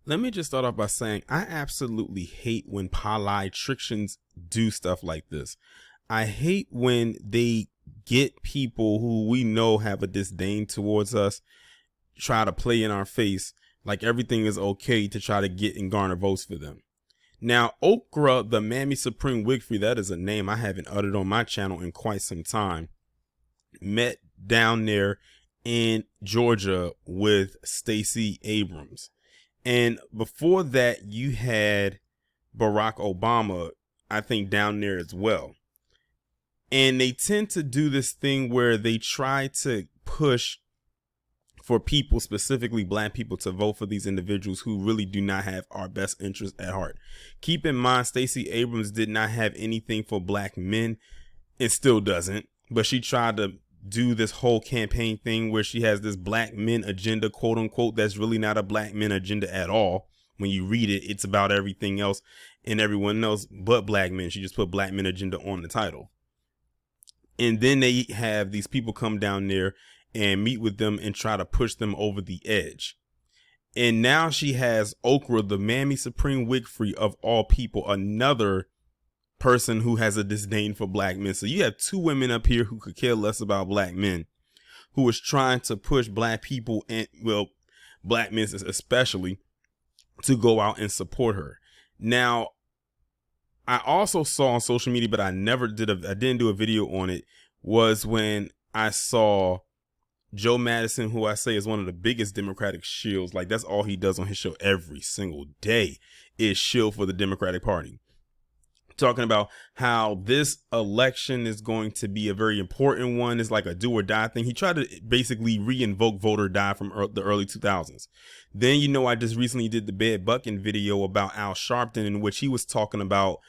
Let me just start off by saying I absolutely hate when politicians do stuff like this. I hate when they get people who we know have a disdain towards us, try to play in our face like everything is okay to try to get and garner votes for them. Now, Okra, the Mammy Supreme Winfrey, that is a name I haven't uttered on my channel in quite some time, met down there in Georgia with Stacey Abrams. And before that, you had Barack Obama, I think, down there as well. And they tend to do this thing where they try to push for people, specifically black people, to vote for these individuals who really do not have our best interest at heart. Keep in mind, Stacey Abrams did not have anything for black men. It still doesn't. But she tried to do this whole campaign thing where she has this black men agenda, quote unquote, that's really not a black men agenda at all. When you read it, it's about everything else and everyone else but black men. She just put black men agenda on the title. And then they have these people come down there and meet with them and try to push them over the edge. And now she has Okra, the Mammy Supreme Winfrey of all people, another person who has a disdain for black men. So you have two women up here who could care less about black men, who is trying to push black people, and well, black men especially, to go out and support her. Now, I also saw on social media, but I didn't do a video on it, was when I saw Joe Madison, who I say is one of the biggest Democratic shills. Like, that's all he does on his show every single day, is shill for the Democratic Party. Talking about how this election is going to be a very important one. It's like a do or die thing. He tried to basically re-invoke vote or die from the early 2000s. Then, you know, I just recently did the Bed Bucking video about Al Sharpton, in which he was talking about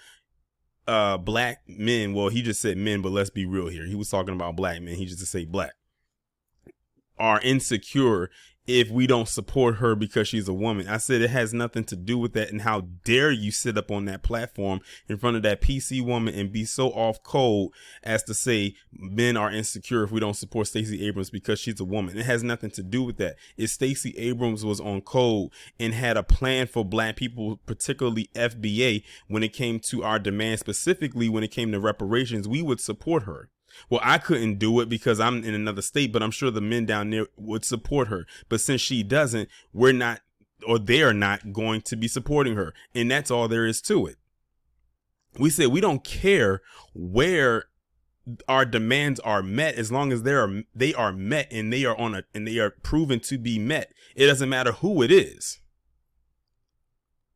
black men. Well, he just said men, but let's be real here. He was talking about black men. He just to say black are insecure if we don't support her because she's a woman. I said it has nothing to do with that. And how dare you sit up on that platform in front of that PC woman and be so off code as to say men are insecure if we don't support Stacey Abrams because she's a woman. It has nothing to do with that. If Stacey Abrams was on code and had a plan for black people, particularly FBA, when it came to our demands, specifically when it came to reparations, we would support her. Well, I couldn't do it because I'm in another state, but I'm sure the men down there would support her. But since she doesn't, they're not going to be supporting her. And that's all there is to it. We said we don't care where our demands are met, as long as they are met and they are proven to be met. It doesn't matter who it is.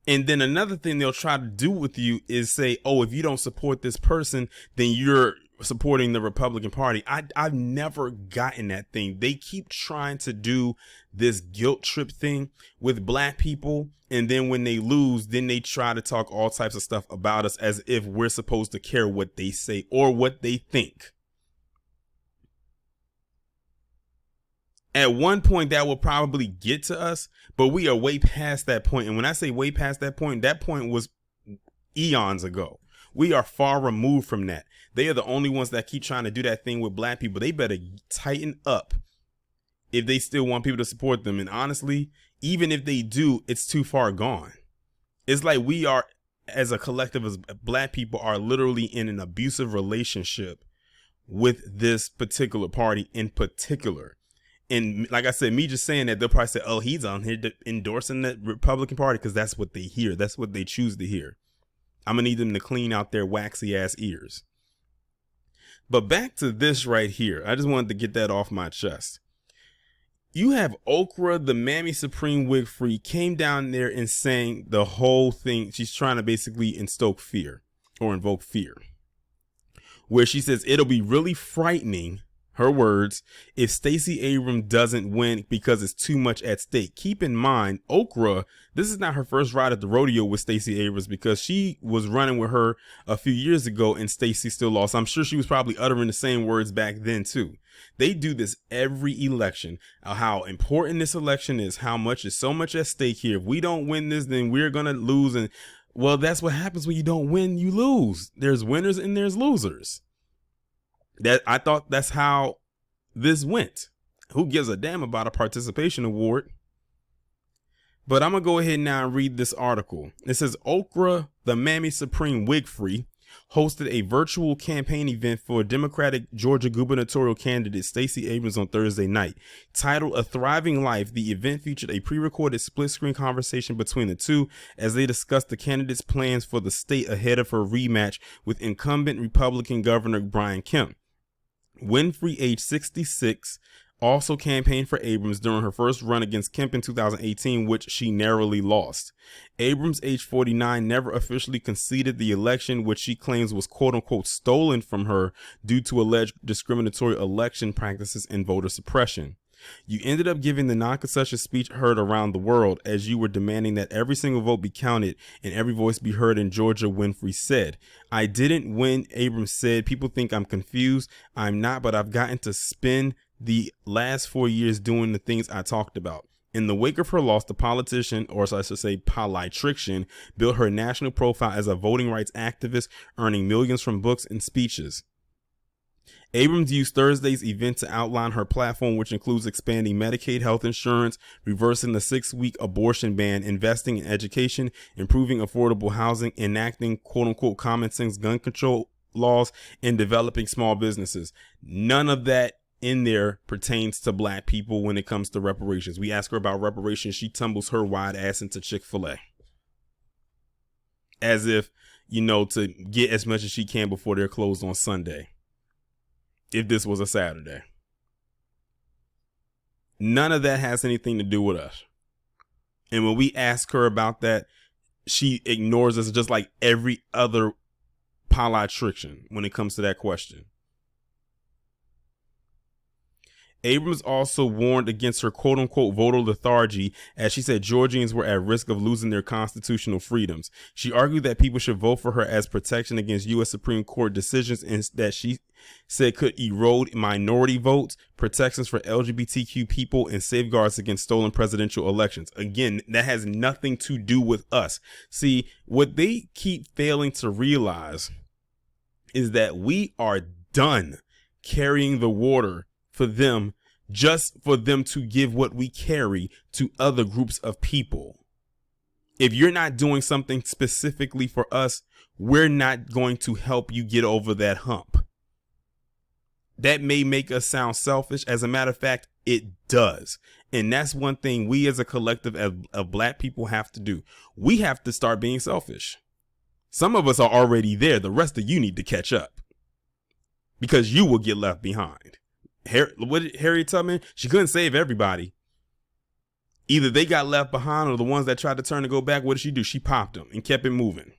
And then another thing they'll try to do with you is say, oh, if you don't support this person, then you're supporting the Republican Party. I've never gotten that thing. They keep trying to do this guilt trip thing with black people. And then when they lose, then they try to talk all types of stuff about us as if we're supposed to care what they say or what they think. At one point that will probably get to us, but we are way past that point. And when I say way past that point was eons ago. We are far removed from that. They are the only ones that keep trying to do that thing with black people. They better tighten up if they still want people to support them. And honestly, even if they do, it's too far gone. It's like we are, as a collective, as black people, are literally in an abusive relationship with this particular party in particular. And like I said, me just saying that, they'll probably say, oh, he's on here endorsing the Republican Party, because that's what they hear. That's what they choose to hear. I'm going to need them to clean out their waxy ass ears. But back to this right here. I just wanted to get that off my chest. You have Okra, the Mammy Supreme Winfrey, came down there and saying the whole thing. She's trying to basically invoke fear, where she says it'll be really frightening, her words, if Stacey Abrams doesn't win because it's too much at stake. Keep in mind, Okra, this is not her first ride at the rodeo with Stacey Abrams, because she was running with her a few years ago and Stacey still lost. I'm sure she was probably uttering the same words back then too. They do this every election, how important this election is, how much is so much at stake here. If we don't win this, then we're going to lose. And well, that's what happens when you don't win, you lose. There's winners and there's losers. I thought that's how this went. Who gives a damn about a participation award? But I'm going to go ahead now and read this article. It says Okra, the Mammy Supreme Winfrey, hosted a virtual campaign event for Democratic Georgia gubernatorial candidate Stacey Abrams on Thursday night. Titled A Thriving Life, the event featured a pre-recorded split-screen conversation between the two as they discussed the candidate's plans for the state ahead of her rematch with incumbent Republican Governor Brian Kemp. Winfrey, age 66, also campaigned for Abrams during her first run against Kemp in 2018, which she narrowly lost. Abrams, age 49, never officially conceded the election, which she claims was quote-unquote stolen from her due to alleged discriminatory election practices and voter suppression. You ended up giving the non-concession speech heard around the world as you were demanding that every single vote be counted and every voice be heard in Georgia, Winfrey said. I didn't win, Abrams said. People think I'm confused. I'm not, but I've gotten to spend the last 4 years doing the things I talked about. In the wake of her loss, the politician, or I should say politician, built her national profile as a voting rights activist, earning millions from books and speeches. Abrams used Thursday's event to outline her platform, which includes expanding Medicaid health insurance, reversing the 6-week abortion ban, investing in education, improving affordable housing, enacting quote-unquote common sense gun control laws, and developing small businesses. None of that in there pertains to black people when it comes to reparations. We ask her about reparations, she tumbles her wide ass into Chick-fil-A. As if, to get as much as she can before they're closed on Sunday. If this was a Saturday. None of that has anything to do with us. And when we ask her about that, she ignores us just like every other politician when it comes to that question. Abrams also warned against her quote-unquote voter lethargy as she said Georgians were at risk of losing their constitutional freedoms. She argued that people should vote for her as protection against U.S. Supreme Court decisions and that she said could erode minority votes, protections for LGBTQ people, and safeguards against stolen presidential elections. Again, that has nothing to do with us. See, what they keep failing to realize is that we are done carrying the water for them, just for them to give what we carry to other groups of people. If you're not doing something specifically for us, we're not going to help you get over that hump. That may make us sound selfish. As a matter of fact, it does. And that's one thing we as a collective of black people have to do. We have to start being selfish. Some of us are already there. The rest of you need to catch up because you will get left behind. Harriet Tubman, she couldn't save everybody. Either they got left behind or the ones that tried to turn to go back, what did she do? She popped them and kept it moving.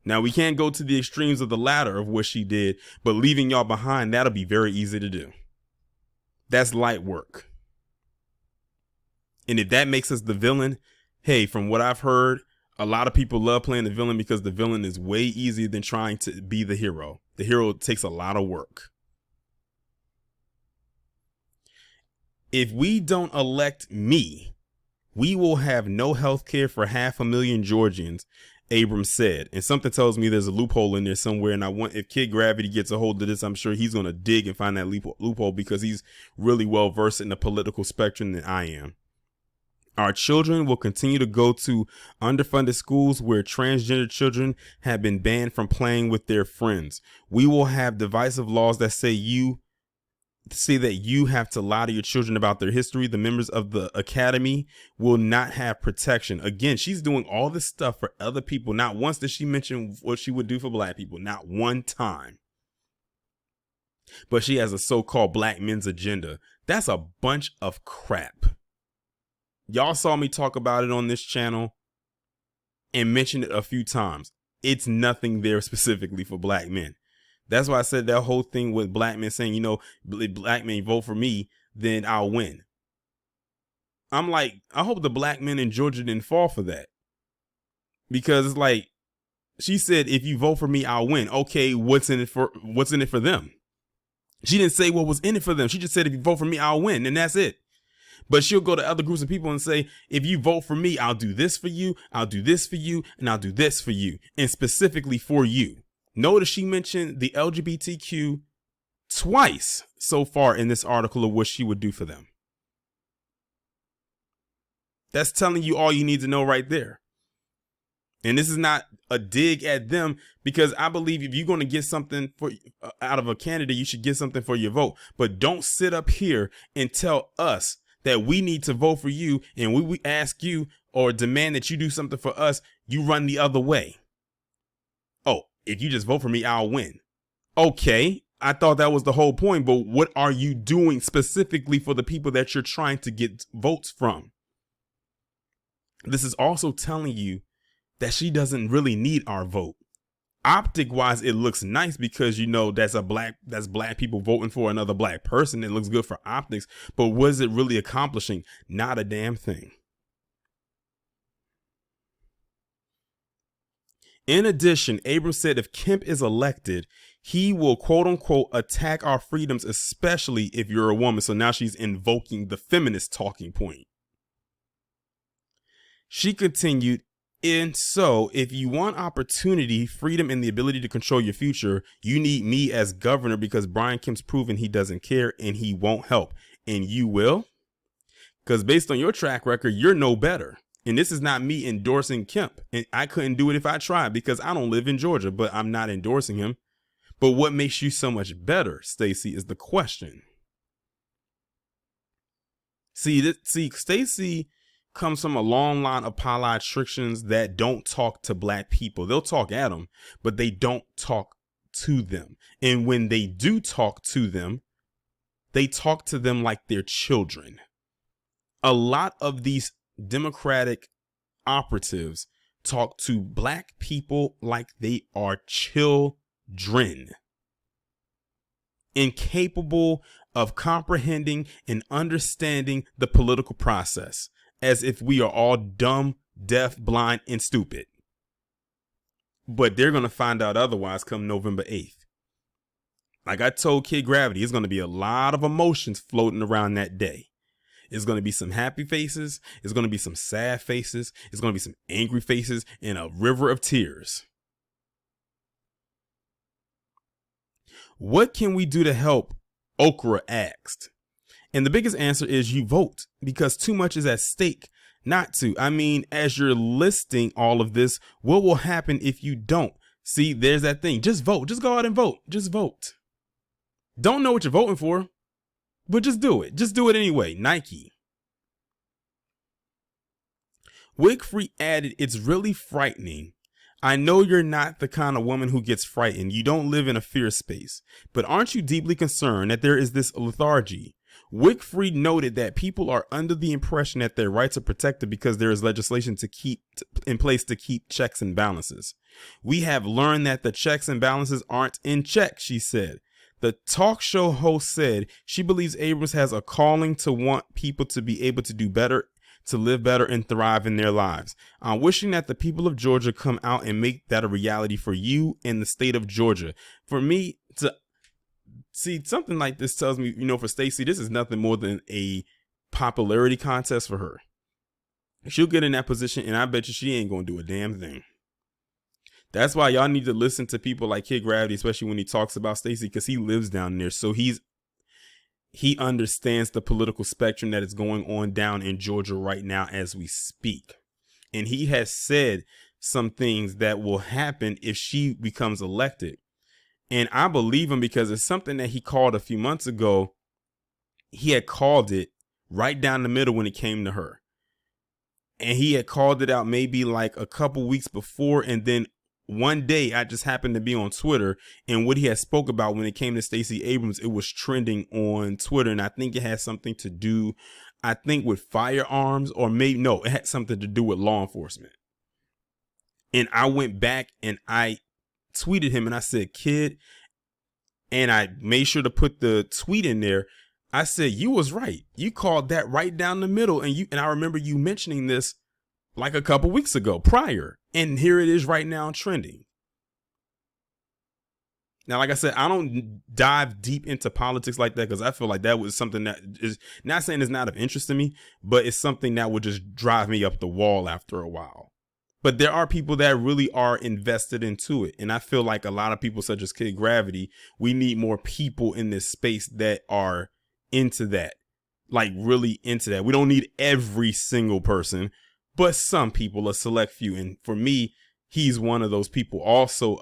Now, we can't go to the extremes of the latter of what she did, but leaving y'all behind, that'll be very easy to do. That's light work. And if that makes us the villain, hey, from what I've heard, a lot of people love playing the villain because the villain is way easier than trying to be the hero. The hero takes a lot of work. If we don't elect me, we will have no health care for 500,000 Georgians, Abrams said. And something tells me there's a loophole in there somewhere. And if Kid Gravity gets a hold of this, I'm sure he's going to dig and find that loophole because he's really well versed in the political spectrum than I am. Our children will continue to go to underfunded schools where transgender children have been banned from playing with their friends. We will have divisive laws that say that you have to lie to your children about their history. The members of the academy will not have protection. Again, she's doing all this stuff for other people. Not once did she mention what she would do for black people. Not one time. But she has a so-called black men's agenda. That's a bunch of crap. Y'all saw me talk about it on this channel and mention it a few times. It's nothing there specifically for black men. That's why I said that whole thing with black men saying, black men vote for me, then I'll win. I'm like, I hope the black men in Georgia didn't fall for that. Because it's like, she said, if you vote for me, I'll win. Okay, what's in it for them? She didn't say what was in it for them. She just said, if you vote for me, I'll win. And that's it. But she'll go to other groups of people and say, if you vote for me, I'll do this for you. I'll do this for you. And I'll do this for you. And specifically for you. Notice she mentioned the LGBTQ twice so far in this article of what she would do for them. That's telling you all you need to know right there. And this is not a dig at them, because I believe if you're going to get something for out of a candidate, you should get something for your vote. But don't sit up here and tell us that we need to vote for you, and we ask you or demand that you do something for us, you run the other way. Oh, if you just vote for me, I'll win. Okay, I thought that was the whole point, but what are you doing specifically for the people that you're trying to get votes from? This is also telling you that she doesn't really need our vote. Optic wise, it looks nice because, you know, that's black people voting for another black person. It looks good for optics, but what is it really accomplishing? Not a damn thing. In addition, Abrams said if Kemp is elected, he will, quote unquote, attack our freedoms, especially if you're a woman. So now she's invoking the feminist talking point. She continued, and so if you want opportunity, freedom, and the ability to control your future, you need me as governor, because Brian Kemp's proven he doesn't care and he won't help. And you will? Because based on your track record, you're no better. And this is not me endorsing Kemp. And I couldn't do it if I tried, because I don't live in Georgia, but I'm not endorsing him. But what makes you so much better, Stacey, is the question. See, Stacey comes from a long line of politicians that don't talk to black people. They'll talk at them, but they don't talk to them. And when they do talk to them, they talk to them like they're children. A lot of these Democratic operatives talk to black people like they are children, incapable of comprehending and understanding the political process, as if we are all dumb, deaf, blind, and stupid. But they're going to find out otherwise come November 8th. Like I told Kid Gravity, it's going to be a lot of emotions floating around that day. It's going to be some happy faces. It's going to be some sad faces. It's going to be some angry faces and a river of tears. What can we do to help? Okra asked. And the biggest answer is you vote, because too much is at stake not to. I mean, as you're listing all of this, what will happen if you don't? See, there's that thing. Just vote. Just go out and vote. Just vote. Don't know what you're voting for, but just do it. Just do it anyway. Nike. Winfrey added, it's really frightening. I know you're not the kind of woman who gets frightened. You don't live in a fear space. But aren't you deeply concerned that there is this lethargy? Winfrey noted that people are under the impression that their rights are protected because there is legislation to keep in place to keep checks and balances. We have learned that the checks and balances aren't in check, she said. The talk show host said she believes Abrams has a calling to want people to be able to do better, to live better and thrive in their lives. I'm wishing that the people of Georgia come out and make that a reality for you and the state of Georgia. For me to see something like this tells me, you know, for Stacey, this is nothing more than a popularity contest for her. She'll get in that position, and I bet you she ain't going to do a damn thing. That's why y'all need to listen to people like Kid Gravity, especially when he talks about Stacey, because he lives down there. So he understands the political spectrum that is going on down in Georgia right now as we speak. And he has said some things that will happen if she becomes elected. And I believe him, because it's something that he called a few months ago. He had called it right down the middle when it came to her. And he had called it out maybe like a couple weeks before. And then one day I just happened to be on Twitter, and what he had spoke about when it came to Stacey Abrams, it was trending on Twitter. And I think it has something to do, I think, with firearms, or maybe, no, it had something to do with law enforcement. And I went back and I tweeted him and I said, Kid, and I made sure to put the tweet in there. I said, you was right. You called that right down the middle. And I remember you mentioning this like a couple weeks ago prior. And here it is right now trending. Now, like I said, I don't dive deep into politics like that, because I feel like that was something that is, not saying it's not of interest to me, but it's something that would just drive me up the wall after a while. But there are people that really are invested into it. And I feel like a lot of people, such as Kid Gravity, we need more people in this space that are into that. like really into that. We don't need every single person, but some people, a select few. And for me, he's one of those people. Also,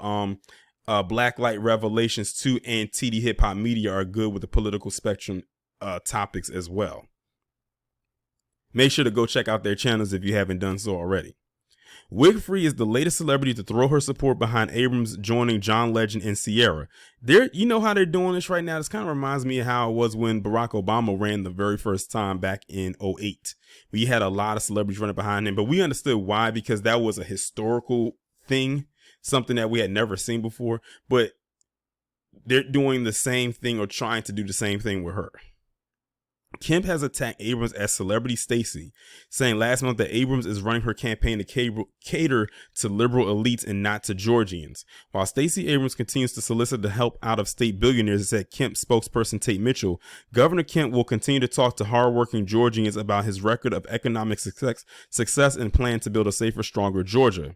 Blacklight Revelations 2 and TD Hip Hop Media are good with the political spectrum topics as well. Make sure to go check out their channels if you haven't done so already. Winfrey is the latest celebrity to throw her support behind Abrams joining John Legend and Sierra. You know how they're doing this right now? This kind of reminds me of how it was when Barack Obama ran the very first time back in 2008. We had a lot of celebrities running behind him, but we understood why, because that was a historical thing, something that we had never seen before. But they're doing the same thing, or trying to do the same thing with her. Kemp has attacked Abrams as Celebrity Stacey, saying last month that Abrams is running her campaign to cater to liberal elites and not to Georgians. While Stacey Abrams continues to solicit the help out of state billionaires, said Kemp spokesperson Tate Mitchell, Governor Kemp will continue to talk to hardworking Georgians about his record of economic success and plan to build a safer, stronger Georgia.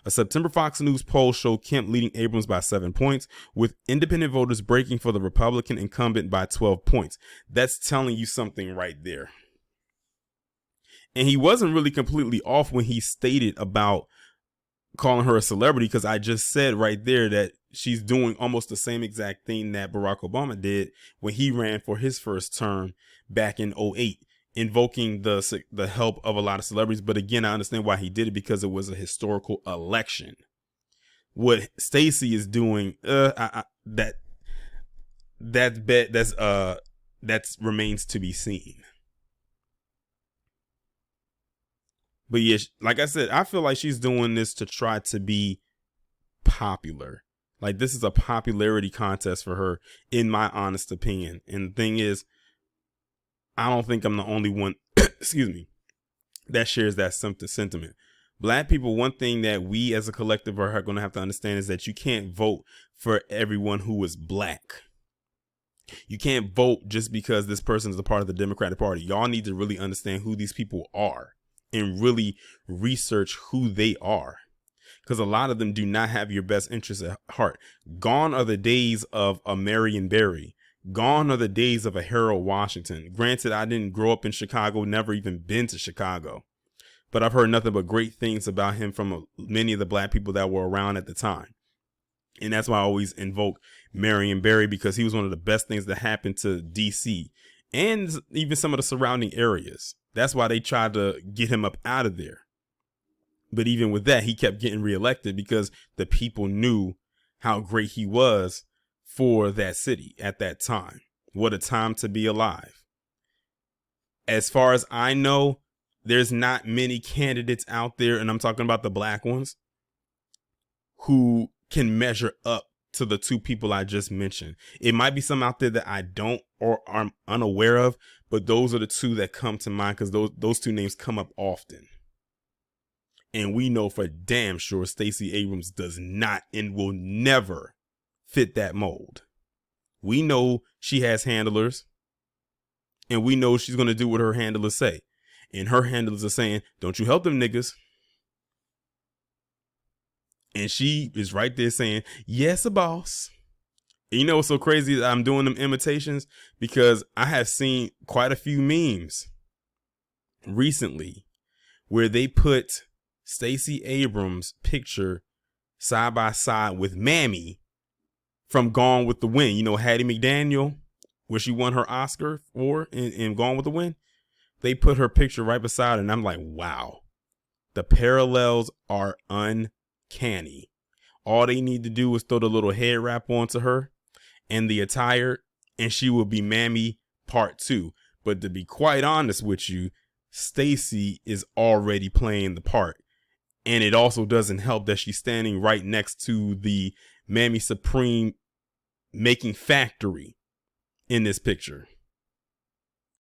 A September Fox News poll showed Kemp leading Abrams by 7 points, with independent voters breaking for the Republican incumbent by 12 points. That's telling you something right there. And he wasn't really completely off when he stated about calling her a celebrity, because I just said right there that she's doing almost the same exact thing that Barack Obama did when he ran for his first term back in 2008. Invoking the help of a lot of celebrities. But again, I understand why he did it, because it was a historical election. What Stacey is doing, that remains to be seen. But yeah, like I said, I feel like she's doing this to try to be popular. Like, this is a popularity contest for her, in my honest opinion. And the thing is, I don't think I'm the only one, excuse me, that shares that sentiment. Black people, one thing that we as a collective are going to have to understand is that you can't vote for everyone who is black. You can't vote just because this person is a part of the Democratic Party. Y'all need to really understand who these people are and really research who they are, because a lot of them do not have your best interests at heart. Gone are the days of a Marion Barry. Gone are the days of a Harold Washington. Granted, I didn't grow up in Chicago, never even been to Chicago, but I've heard nothing but great things about him from many of the black people that were around at the time. And that's why I always invoke Marion Barry, because he was one of the best things that happened to DC and even some of the surrounding areas. That's why they tried to get him up out of there. But even with that, he kept getting reelected because the people knew how great he was for that city at that time. What a time to be alive. As far as I know, there's not many candidates out there, and I'm talking about the black ones, who can measure up to the two people I just mentioned. It might be some out there that I don't or I'm unaware of, but those are the two that come to mind, because those two names come up often. And we know for damn sure Stacey Abrams does not and will never fit that mold. We know she has handlers, and we know she's going to do what her handlers say. And her handlers are saying, don't you help them niggas. And she is right there saying, yes, a boss. And you know what's so crazy that I'm doing them imitations? Because I have seen quite a few memes recently where they put Stacey Abrams' picture side by side with Mammy from Gone with the Wind. You know, Hattie McDaniel, where she won her Oscar for in Gone with the Wind. They put her picture right beside her, and I'm like, wow, the parallels are uncanny. All they need to do is throw the little head wrap onto her and the attire, and she will be Mammy Part 2. But to be quite honest with you, Stacey is already playing the part. And it also doesn't help that she's standing right next to the Mammy Supreme making factory in this picture.